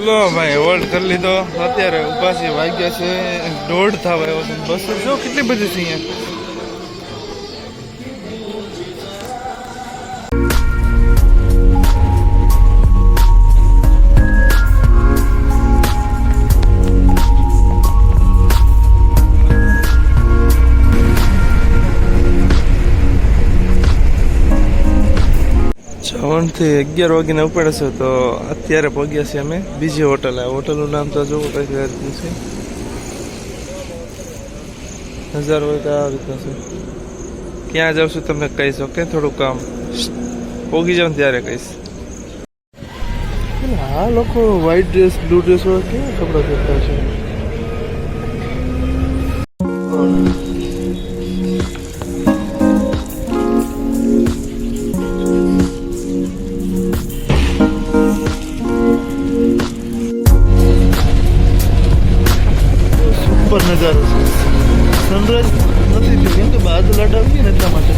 લો ભાઈ હોલ્ડ કરી લીધો. અત્યારે ઉપાસી વાગ્યા છે 1:30 થવા આવ્યો છે. બસો જો કેટલી બધી છે અહીંયા. થી 11 વાગીને ઉપડશે તો અત્યારે પહોંચ્યા છીએ અમે બીજી હોટલ. આ હોટલનું નામ તો જોવું કઈ રીતનું છે. નજારો હોય તો આ રીતનો છે. ક્યાં જાઉં છું તમને કહીશ. ઓકે થોડું કામ પહોંચી જાઉં ત્યારે કહીશ. આ લોકો વ્હાઈટ ડ્રેસ બ્લુ ડ્રેસ વાળા કેવા કપડા પહેરતા છે. નજારો છે. સનરાઈઝ નથી થયું કેમ કે બાદલ અડાવી ને એટલા માટે.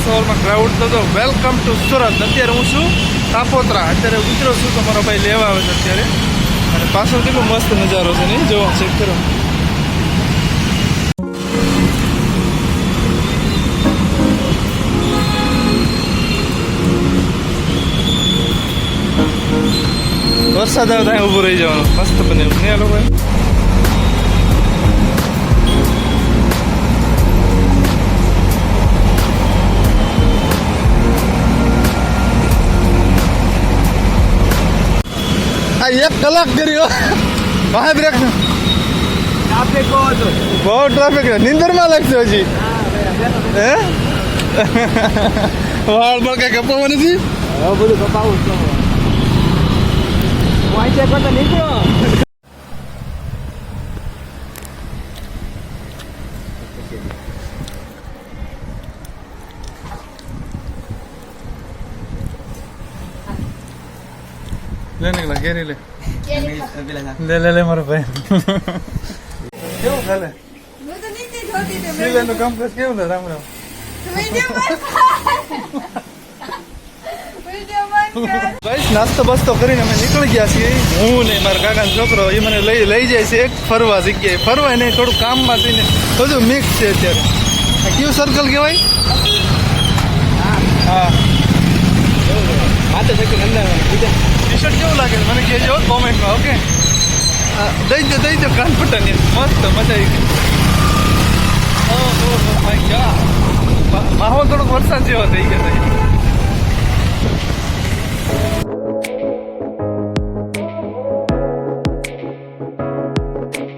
સવારમાં ક્રાઉડ તો વેલકમ ટુ સુરત. અત્યારે હું છું તાપોત્રા. અત્યારે ઉતરો છું તો મારો ભાઈ લેવા આવે છે અત્યારે. અને પાછળ કેટલો મસ્ત નજારો છે નહીં જોવા. ચેક કરો. વરસાદ આવે ત્યાં ઊભું રહી જવાનું. મસ્ત બને એવું નહીં આ લોકો. એક કલાક કર્યો વાહ બ્રેક. બહુ ટ્રાફિક. નીંદરમાં લાગશે હજી. હે વાળ પણ કઈ કપાવવા નથી. બધું કપાવું નીકળો. લે નીકળા ઘેરી લે લે મારો ભાઈ. કેવું ચાલે? કામ કેવું ને? રામ રામ. નાસ્તો બસ્તો કરીને અમે નીકળી ગયા છીએ. હું ને મારા કાકાનો છોકરો એ મને લઈ જાય છે એક ફરવા જગ્યાએ. ફરવા એને થોડું કામમાં થઈને બધું મિક્સ છે અત્યારે. આ કયું સર્કલ કહેવાય? હા ટી શર્ટ કેવું લાગે મને કહેજો કોમેન્ટમાં. ઓકે દઈ દો કાન ફટાની. મસ્ત મજા આવી ગઈ. ઓહો માય ગોડ. માહોલ થોડોક વરસાદ જેવો થઈ ગયો.